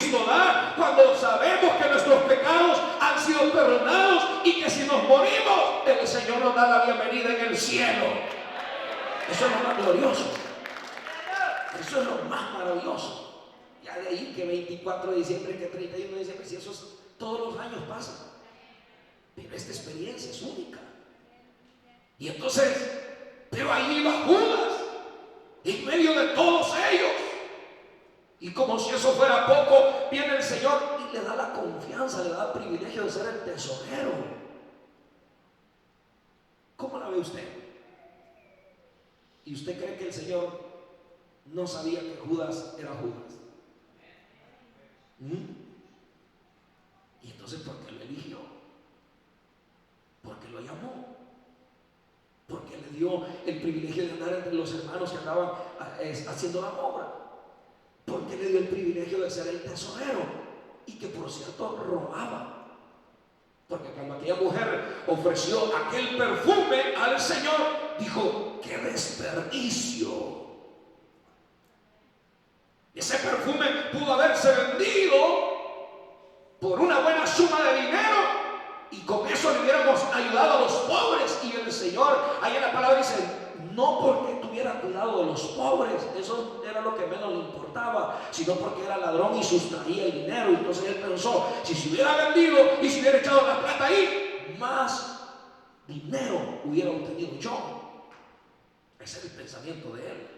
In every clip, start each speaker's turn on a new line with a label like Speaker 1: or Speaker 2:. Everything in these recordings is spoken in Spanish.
Speaker 1: sí lo da cuando sabemos que nuestros pecados han sido perdonados y que si nos morimos, el Señor nos da la bienvenida en el cielo. Eso es lo más glorioso. Eso es lo más maravilloso. Ya de ahí que 24 de diciembre, que 31 de diciembre, si eso es, todos los años pasa. Pero esta experiencia es única. Y entonces, pero ahí iba Judas, en medio de todos ellos. Y como si eso fuera poco, viene el Señor y le da la confianza, le da el privilegio de ser el tesorero. ¿Cómo la ve usted? ¿Y usted cree que el Señor no sabía que Judas era Judas? Y entonces, ¿por qué lo eligió? Porque lo llamó. Porque le dio el privilegio de andar entre los hermanos que andaban haciendo la obra. Porque le dio el privilegio de ser el tesorero. Y que por cierto robaba. Porque cuando aquella mujer ofreció aquel perfume al Señor, dijo: ¡qué desperdicio! Ese perfume pudo haberse vendido por una buena suma de dinero y con eso le hubiéramos ayudado a los pobres. Y el Señor, ahí en la palabra dice: no porque tuviera cuidado de los pobres, eso era lo que menos le importaba, sino porque era ladrón y sustraía el dinero. Entonces él pensó: si se hubiera vendido y se hubiera echado la plata ahí, más dinero hubiera obtenido yo. Ese es el pensamiento de él.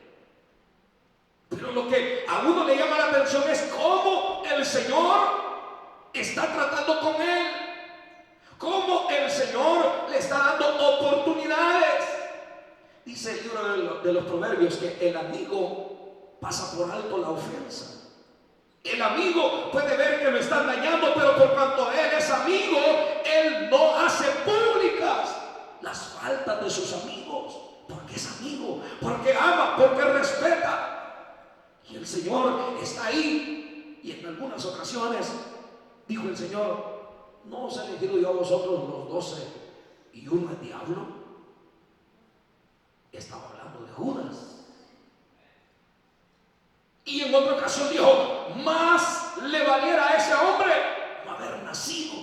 Speaker 1: Pero lo que a uno le llama la atención es cómo el Señor está tratando con él, cómo el Señor le está dando oportunidades. Dice el libro de los Proverbios que el amigo pasa por alto la ofensa. El amigo puede ver que lo están dañando, pero por cuanto él es amigo, él no hace públicas las faltas de sus amigos, porque es amigo, porque ama, porque respeta. Y el Señor está ahí. Y en algunas ocasiones dijo el Señor: ¿no os he elegido yo a vosotros los 12 y uno es diablo? Estaba hablando de Judas. Y en otra ocasión dijo: más le valiera a ese hombre no haber nacido.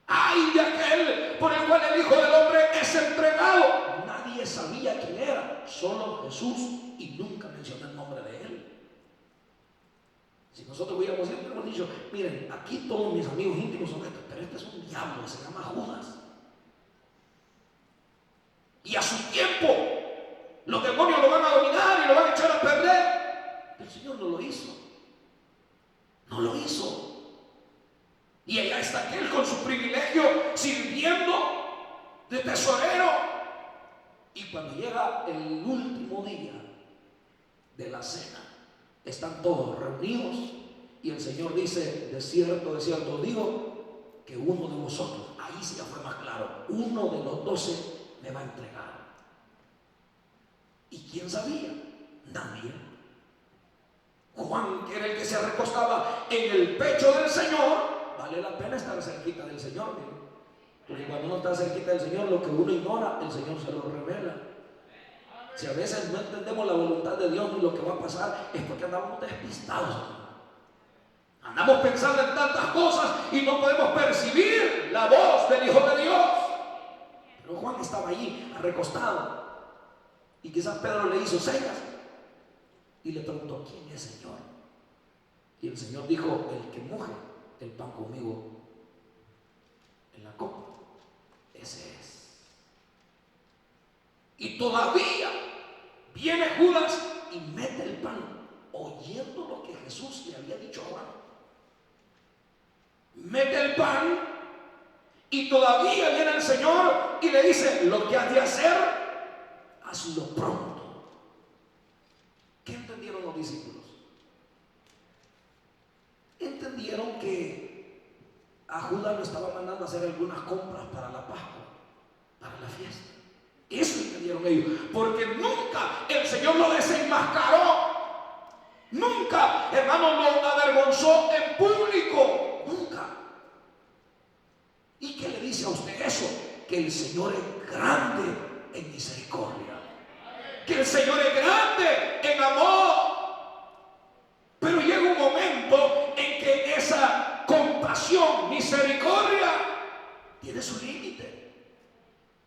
Speaker 1: Ay de aquel por el cual el Hijo del Hombre es entregado. Nadie sabía quién era, solo Jesús, y nunca mencionó el nombre de él. Si nosotros hubiéramos dicho: miren, aquí todos mis amigos íntimos son estos, pero este es un diablo, se llama Judas. Y a su tiempo los demonios lo van a dominar y lo van a echar a perder. El Señor no lo hizo. No lo hizo. Y allá está aquel con su privilegio sirviendo de tesorero. Y cuando llega el último día de la cena, están todos reunidos y el Señor dice: de cierto digo que uno de vosotros, ahí sí ya fue más claro, uno de los 12 me va a entregar. ¿Y quién sabía? Nadie. Juan, que era el que se recostaba en el pecho del Señor. Vale la pena estar cerquita del Señor, miren. Porque cuando uno está cerquita del Señor, lo que uno ignora, el Señor se lo revela. Si a veces no entendemos la voluntad de Dios ni lo que va a pasar, es porque andamos despistados. Andamos pensando en tantas cosas y no podemos percibir la voz del Hijo de Dios. Pero Juan estaba allí, recostado. Y quizás Pedro le hizo señas y le preguntó: ¿quién es, Señor? Y el Señor dijo: el que moje el pan conmigo en la copa, ese es. Y todavía viene Judas y mete el pan, oyendo lo que Jesús le había dicho a Juan. Mete el pan y todavía viene el Señor y le dice: lo que has de hacer, hazlo pronto. ¿Qué entendieron los discípulos? Entendieron que a Judas lo estaba mandando a hacer algunas compras para la Pascua, para la fiesta. Eso entendieron ellos, porque nunca el Señor lo desenmascaró, nunca, hermano, lo avergonzó en público, nunca. ¿Y qué le dice a usted eso? Que el Señor es grande en misericordia, que el Señor es grande en amor. Pero ya misericordia tiene su límite.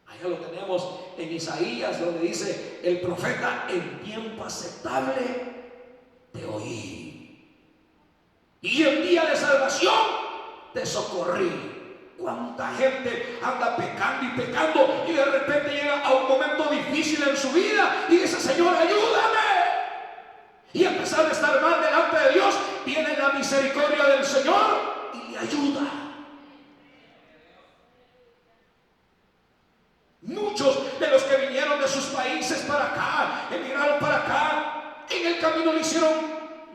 Speaker 1: Allá lo tenemos en Isaías, donde dice el profeta: en tiempo aceptable te oí, y en día de salvación te socorrí. Cuánta gente anda pecando y pecando, y de repente llega a un momento difícil en su vida y dice: Señor, ayúdame. Y a pesar de estar mal delante de Dios, viene la misericordia del Señor y le ayuda. Muchos de los que vinieron de sus países para acá, emigraron para acá, en el camino le hicieron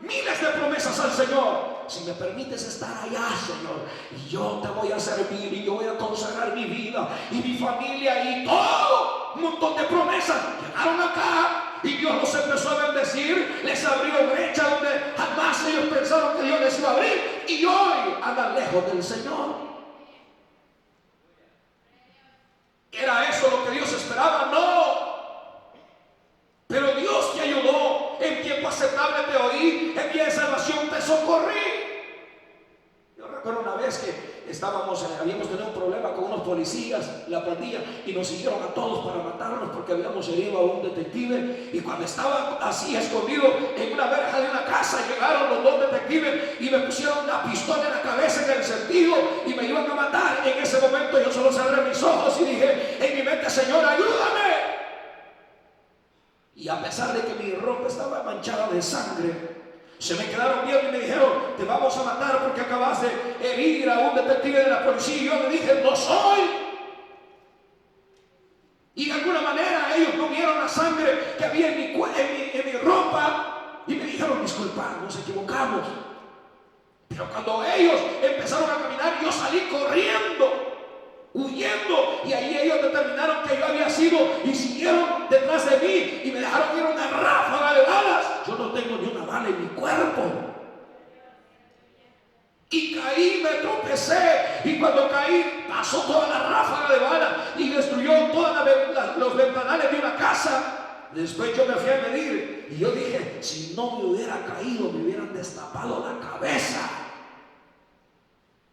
Speaker 1: miles de promesas al Señor. Si me permites estar allá, Señor, y yo te voy a servir, y yo voy a consagrar mi vida y mi familia y todo, un montón de promesas. Llegaron acá y Dios los empezó a bendecir, les abrió brecha donde jamás ellos pensaron que Dios les iba a abrir, y hoy andan lejos del Señor. ¿Era eso lo que Dios esperaba? No. Pero Dios te ayudó. En tiempo aceptable te oí, en día de salvación te socorrí. Yo recuerdo una vez que habíamos tenido un problema con unos policías, la pandilla, y nos siguieron a todos para matarnos porque habíamos herido a un detective. Y cuando estaban así escondidos en una verja de una casa, llegaron los dos detectives y me pusieron una pistola en la cabeza, en el sentido, y me iban a matar. En ese momento yo solo cerré mis ojos y dije en mi mente: Señor, ayúdame. Y a pesar de que mi ropa estaba manchada de sangre, se me quedaron viendo y me dijeron: te vamos a matar porque acabas de herir a un detective de la policía. Y yo le dije: no soy. Y de alguna manera ellos no vieron la sangre que había en mi ropa y me dijeron: disculpa, nos equivocamos. Pero cuando ellos empezaron a caminar, yo salí corriendo, huyendo, y ahí ellos determinaron que yo había sido y siguieron detrás de mí y me dejaron ir una ráfaga de balas. Yo no tengo ni una bala en mi cuerpo, y caí, me tropecé, y cuando caí pasó toda la ráfaga de balas y destruyó todos los ventanales de una casa. Después yo me fui a medir y yo dije: si no me hubiera caído, me hubieran destapado la cabeza.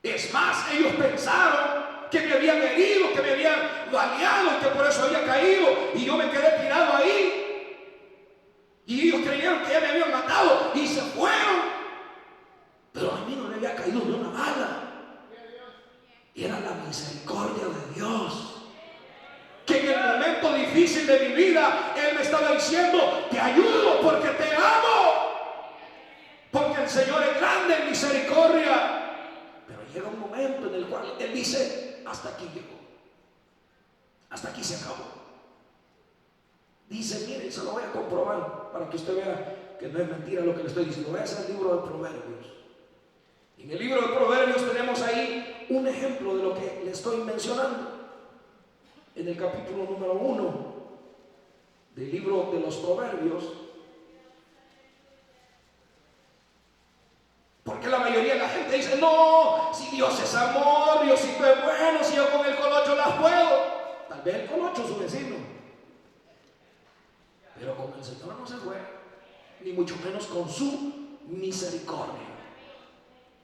Speaker 1: Es más, ellos pensaron que me habían herido, que me habían baleado y que por eso había caído, y yo me quedé tirado ahí, y ellos creyeron que ya me habían matado y se fueron. Pero a mí no me había caído ni una bala, y era la misericordia de Dios, que en el momento difícil de mi vida Él me estaba diciendo: te ayudo porque te amo, porque el Señor es grande en misericordia. Pero llega un momento en el cual Él dice: hasta aquí llegó, hasta aquí se acabó. Dice: mire, se lo voy a comprobar para que usted vea que no es mentira lo que le estoy diciendo. Voy a hacer el libro de Proverbios. En el libro de Proverbios tenemos ahí un ejemplo de lo que le estoy mencionando. En el capítulo número 1 del libro de los Proverbios. Porque la mayoría de la gente dice: no, si Dios es amor, Diosito es bueno, si yo con el colocho las puedo. Tal vez el colocho es su vecino, pero con el Señor no se juega, ni mucho menos con su misericordia.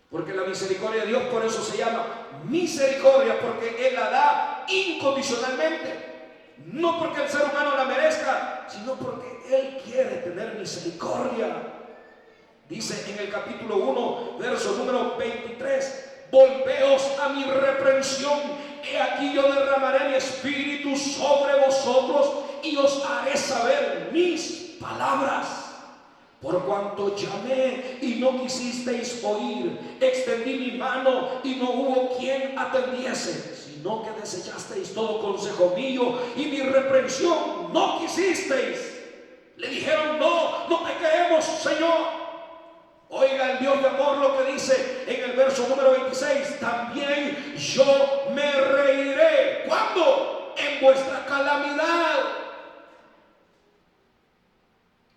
Speaker 1: Porque la misericordia de Dios por eso se llama misericordia, porque Él la da incondicionalmente. No porque el ser humano la merezca, sino porque Él quiere tener misericordia. Dice en el capítulo 1, verso número 23: volveos a mi reprensión, he aquí yo derramaré mi espíritu sobre vosotros y os haré saber mis palabras. Por cuanto llamé y no quisisteis oír, extendí mi mano y no hubo quien atendiese, sino que desechasteis todo consejo mío y mi reprensión no quisisteis. Le dijeron: no, no te creemos, Señor. Oiga el Dios de amor lo que dice en el verso número 26: también yo me reiré. ¿Cuándo? En vuestra calamidad.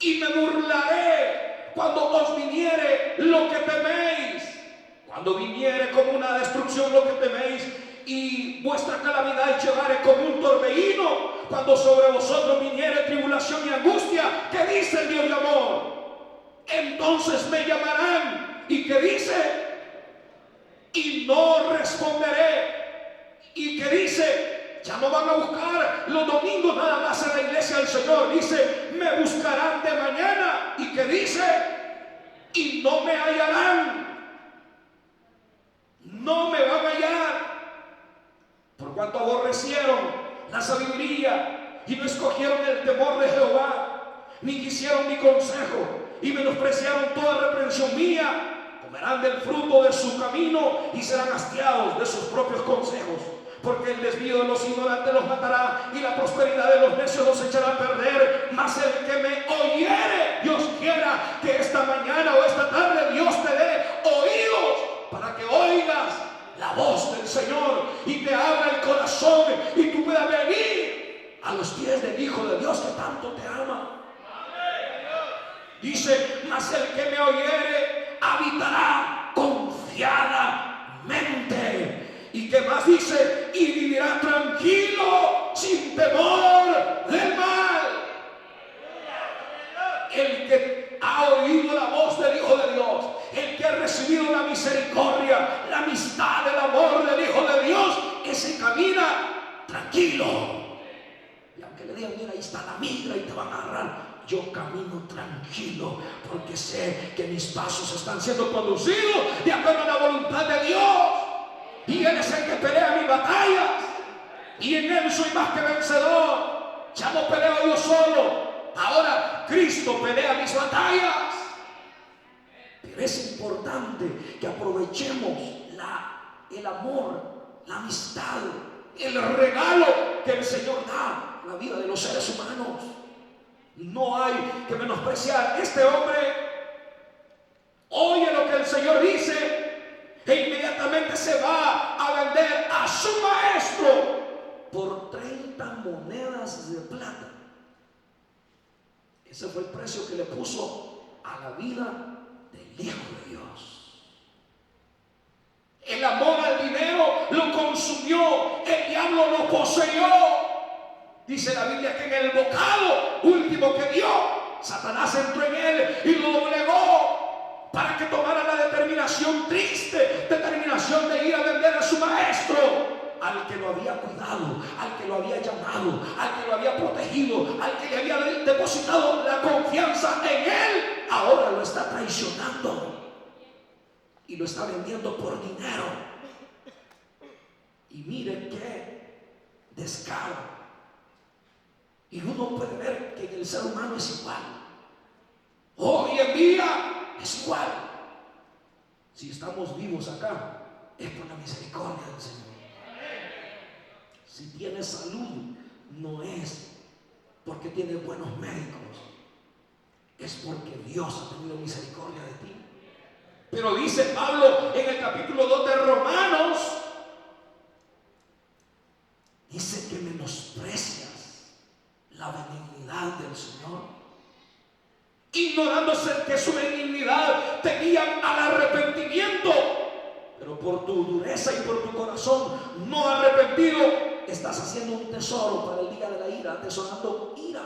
Speaker 1: Y me burlaré cuando os viniere lo que teméis. Cuando viniere como una destrucción lo que teméis, y vuestra calamidad llegare como un torbellino, cuando sobre vosotros viniere tribulación y angustia. ¿Qué dice el Dios de amor? Entonces me llamarán. ¿Y qué dice? Y no responderé. responderé. Y que dice, ya no van a buscar los domingos nada más en la iglesia del Señor. Dice, me buscarán de mañana. Y que dice, y no me hallarán. No me van a hallar. Por cuanto aborrecieron la sabiduría y no escogieron el temor de Jehová, ni quisieron mi consejo, y menospreciaron toda reprensión mía, comerán del fruto de su camino y serán hastiados de sus propios consejos. Porque el desvío de los ignorantes los matará y la prosperidad de los necios los echará a perder. Mas el que me oyere, Dios quiera que esta mañana o esta tarde Dios te dé oídos para que oigas la voz del Señor y te abra el corazón y tú puedas venir a los pies del Hijo de Dios que tanto te ama. Dice, mas el que me oyere habitará confiadamente. ¿Y qué más dice? Y vivirá tranquilo, sin temor del mal. El que ha oído la voz del Hijo de Dios, el que ha recibido la misericordia, la amistad, el amor del Hijo de Dios, ese camina tranquilo. Y aunque le digan, mira, ahí está la migra y te van a agarrar, yo camino tranquilo porque sé que mis pasos están siendo conducidos de acuerdo a la voluntad de Dios. Y Él es el que pelea mis batallas. Y en Él soy más que vencedor. Ya no peleo yo solo. Ahora Cristo pelea mis batallas. Pero es importante que aprovechemos el amor, la amistad, el regalo que el Señor da a la vida de los seres humanos. No hay que menospreciar. Este hombre oye lo que el Señor dice e inmediatamente se va a vender a su maestro por 30 monedas de plata. Ese fue el precio que le puso a la vida del Hijo de Dios. El amor al dinero lo consumió, el diablo lo poseyó. Dice la Biblia que en el bocado último que dio, Satanás entró en él y lo doblegó para que tomara la triste determinación de ir a vender a su maestro, al que lo había cuidado, al que lo había llamado, al que lo había protegido, al que le había depositado la confianza en él. Ahora lo está traicionando y lo está vendiendo por dinero. Y mire qué descaro. Y uno puede ver que en el ser humano es igual. Hoy en día es igual. Si estamos vivos acá, es por la misericordia del Señor. Si tienes salud, no es porque tienes buenos médicos, es porque Dios ha tenido misericordia de ti. Pero dice Pablo en el capítulo 2 de Romanos, dice que menosprecias la benignidad del Señor, ignorándose que su benignidad te guía al arrepentimiento. Pero por tu dureza y por tu corazón no arrepentido, estás haciendo un tesoro para el día de la ira, atesorando ira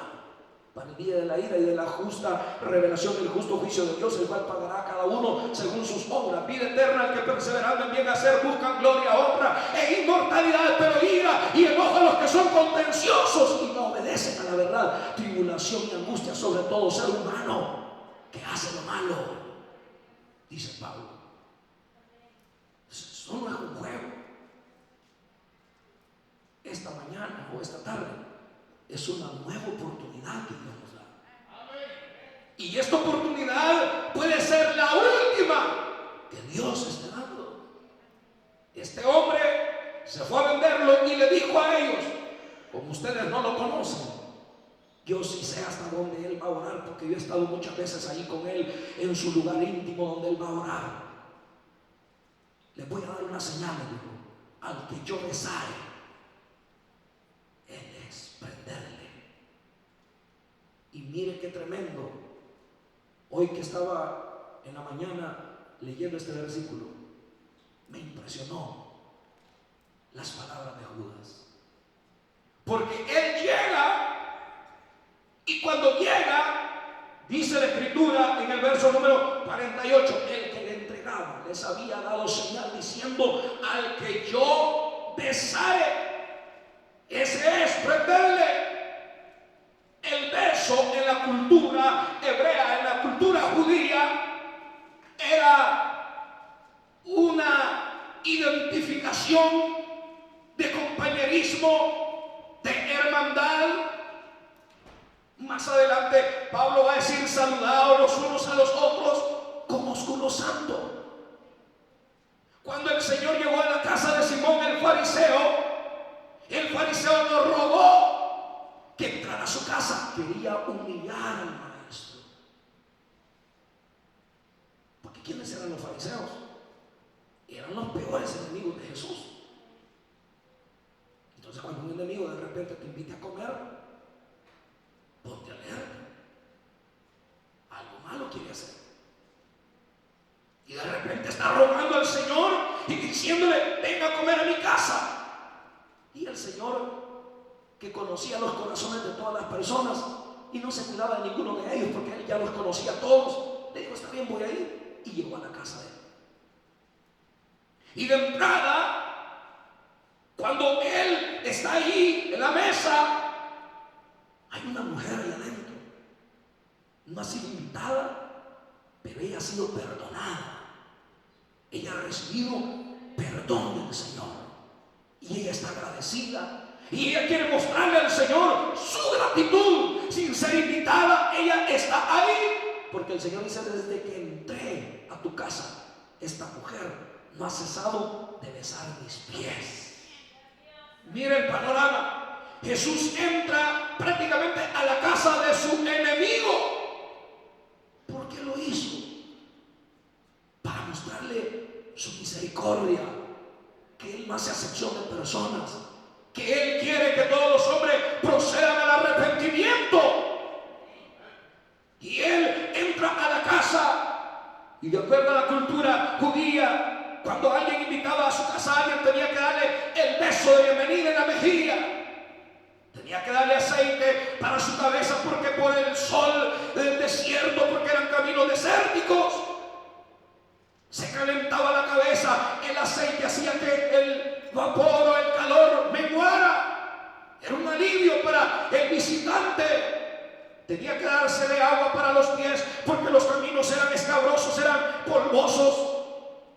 Speaker 1: para el día de la ira y de la justa revelación del justo juicio de Dios, el cual pagará a cada uno según sus obras. Vida eterna al que perseverando en bien hacer buscan gloria, honra e inmortalidad, pero ira y enojo a los que son contenciosos y no obedecen a la verdad. Tribulación y angustia sobre todo ser humano que hace lo malo, dice Pablo. Eso no es un juego. Esta mañana o esta tarde es una nueva oportunidad que Dios nos da. Y esta oportunidad puede ser la última que Dios esté dando. Este hombre se fue a venderlo y le dijo a ellos: como ustedes no lo conocen, yo sí sé hasta dónde él va a orar, porque yo he estado muchas veces ahí con él en su lugar íntimo donde él va a orar. Les voy a dar una señal, le dijo: al que yo besare, él es prenderle. Y mire qué tremendo. Hoy que estaba en la mañana leyendo este versículo, me impresionó las palabras de Judas. Porque él llega, y cuando llega, dice la escritura en el verso número 48, el que le entregaba entregaba, les había dado señal diciendo: al que yo besare, ese es prenderle. El beso en la cultura hebrea, en la cultura judía, era una identificación de compañerismo, de hermandad. Más adelante Pablo va a decir: saludaos los unos a los otros con ósculo santo. Cuando el Señor llegó a la casa de Simón el fariseo lo rogó que entrara a su casa. Quería humillar al maestro. Porque ¿quiénes eran los fariseos? Eran los peores enemigos de Jesús. Entonces, cuando un enemigo de repente te invita a comer, ponte alerta. Algo malo quiere hacer. Y de repente está rogando al Señor y diciéndole: venga a comer a mi casa. Y el Señor, que conocía los corazones de todas las personas y no se cuidaba de ninguno de ellos porque Él ya los conocía a todos, le dijo: está bien, voy a ir. Y llegó a la casa de Él. Y de entrada, cuando Él está ahí en la mesa, hay una mujer ahí adentro. No ha sido invitada, pero ella ha sido perdonada. Ella ha recibido perdón del Señor. Y ella está agradecida. Y ella quiere mostrarle al Señor su gratitud. Sin ser invitada, ella está ahí. Porque el Señor dice: desde que entré a tu casa, esta mujer no ha cesado de besar mis pies. Mira el panorama. Jesús entra prácticamente a la casa de su enemigo. ¿Por qué lo hizo? Para mostrarle su misericordia, que Él no hace acepción de personas, que Él quiere que todos los hombres procedan al arrepentimiento. Y Él entra a la casa, y de acuerdo a la cultura judía, cuando alguien invitaba a su casa a alguien, tenía que darle el beso de bienvenida en la mejilla. Tenía que darle aceite para su cabeza, porque por el sol del desierto, porque eran caminos desérticos, se calentaba la cabeza. El aceite hacía que el vapor o el calor menguara. Era un alivio para el visitante. Tenía que dársele agua para los pies, porque los caminos eran escabrosos, eran polvosos,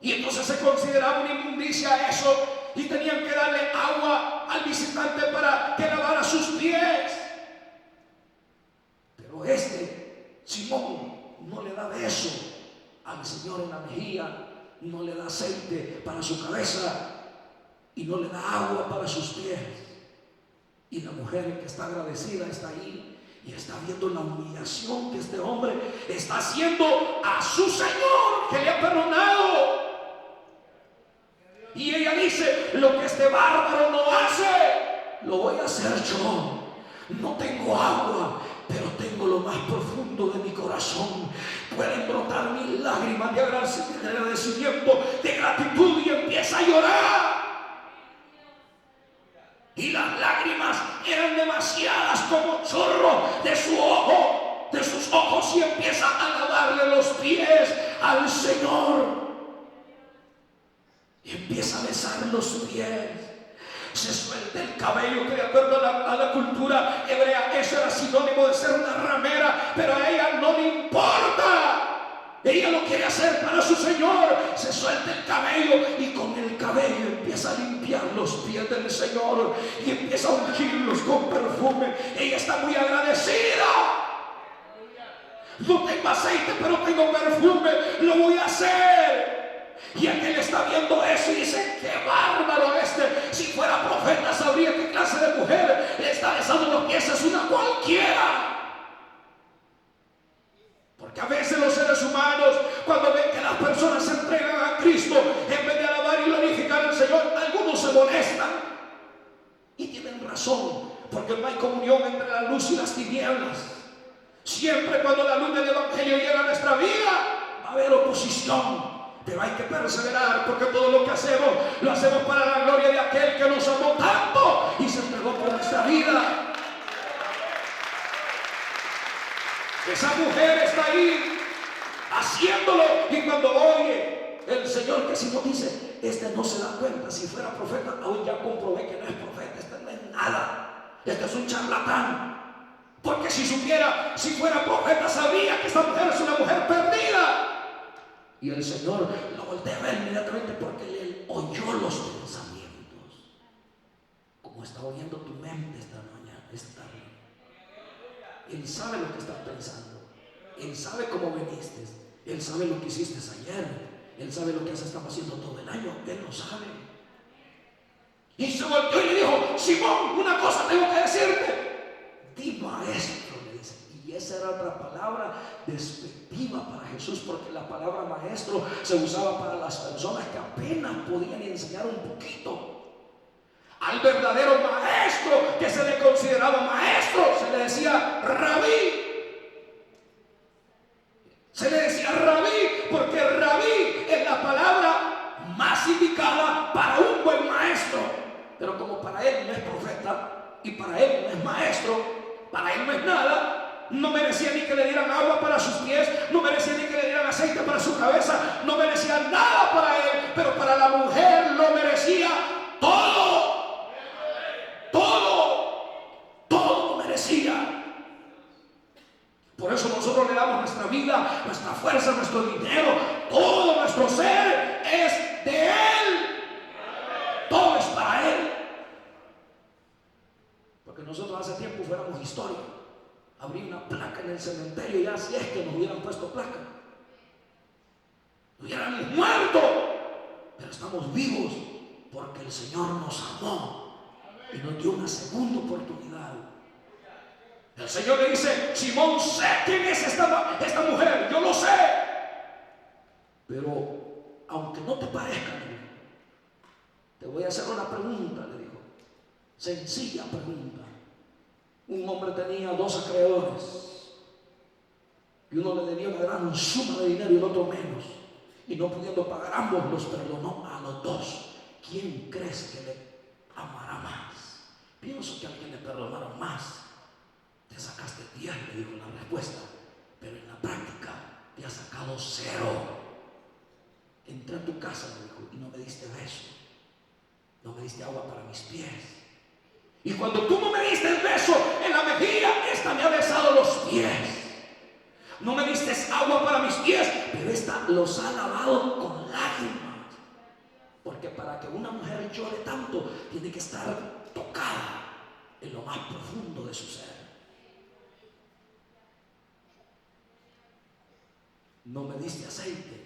Speaker 1: y entonces se consideraba una inmundicia eso, y tenían que darle agua al visitante para que lavara sus pies. Pero Simón no le da beso al Señor en la mejilla, no le da aceite para su cabeza y no le da agua para sus pies. Y la mujer, que está agradecida, está ahí y está viendo la humillación que este hombre está haciendo a su Señor, que le ha perdonado. Y ella dice: lo que este bárbaro no hace, lo voy a hacer yo. No tengo agua, pero tengo lo más profundo de mi corazón. Pueden brotar mil lágrimas de agradecimiento, de gratitud, y empieza a llorar. Y las lágrimas eran demasiadas, como chorro de su ojo, de sus ojos, y empieza a lavarle los pies al Señor. Y empieza a besar los pies. Se suelta el cabello, que de acuerdo a la cultura hebrea, eso era sinónimo de ser una ramera, pero a ella no le importa. Ella lo quiere hacer para su Señor. Se suelta el cabello y con el cabello empieza a limpiar los pies del Señor y empieza a ungirlos con perfume. Ella está muy agradecida. No tengo aceite, pero tengo perfume, lo voy a hacer. Y aquel está viendo eso y dice: qué bárbaro este. Si fuera profeta sabría qué clase de mujer le está besando los pies. Es una cualquiera. Porque a veces los seres humanos, cuando ven que las personas se entregan a Cristo, en vez de alabar y glorificar al Señor, algunos se molestan. Y tienen razón, porque no hay comunión entre la luz y las tinieblas. Siempre cuando la luz del Evangelio llega a nuestra vida, va a haber oposición. Pero hay que perseverar, porque todo lo que hacemos, lo hacemos para la gloria de aquel que nos amó tanto y se entregó por nuestra vida. Esa mujer está ahí haciéndolo, y cuando oye que Simón dice, este no se da cuenta, si fuera profeta, hoy ya comprobé que no es profeta, este no es nada, este es un charlatán. Porque si supiera, si fuera profeta, sabría que esta mujer es una mujer perdida. Y el Señor lo voltea a ver inmediatamente porque él oyó los pensamientos. Como está oyendo tu mente esta mañana, esta tarde. Él sabe lo que estás pensando. Él sabe cómo viniste. Él sabe lo que hiciste ayer. Él sabe lo que has estado haciendo todo el año. Él lo sabe. Y se volteó y le dijo, Simón, una cosa tengo que decirte. Di maestro, le dice. Y esa era otra palabra despectiva para Jesús, porque la palabra maestro se usaba para las personas que apenas podían enseñar un poquito. Al verdadero maestro, que se le consideraba maestro, se le decía rabí. Se le decía rabí porque rabí es la palabra más indicada para un buen maestro. Pero como para él no es profeta y para él no es maestro, para él no es nada, no merecía ni que le dieran agua para sus pies, no merecía ni que le dieran aceite para su cabeza, no merecía nada para él, pero para la mujer lo merecía todo. Todo lo merecía. Por eso nosotros le damos nuestra vida, nuestra fuerza, nuestro dinero, todo nuestro ser es de Él. Todo es para Él. Porque nosotros hace tiempo fuéramos historia. Habría una placa en el cementerio ya, si es que nos hubieran puesto placa. Hubiéramos muerto. Pero estamos vivos porque el Señor nos amó y nos dio una segunda oportunidad. El Señor le dice, Simón, sé quién es esta mujer, yo lo sé. Pero aunque no te parezca, te voy a hacer una pregunta, le dijo. Sencilla pregunta. Un hombre tenía 2 acreedores y uno le debía una gran suma de dinero y el otro menos. Y no pudiendo pagar ambos, los perdonó a los 2. ¿Quién crees que le amará más? Pienso que a alguien le perdonaron más. Te sacaste 10, le dijo la respuesta, pero en la práctica te has sacado 0. Entré a tu casa, le dijo, y no me diste beso, no me diste agua para mis pies. Y cuando tú no me diste el beso en la mejilla, esta me ha besado los pies. No me diste agua para mis pies, pero esta los ha lavado con lágrimas. Porque para que una mujer llore tanto, tiene que estar tocada en lo más profundo de su ser. No me diste aceite,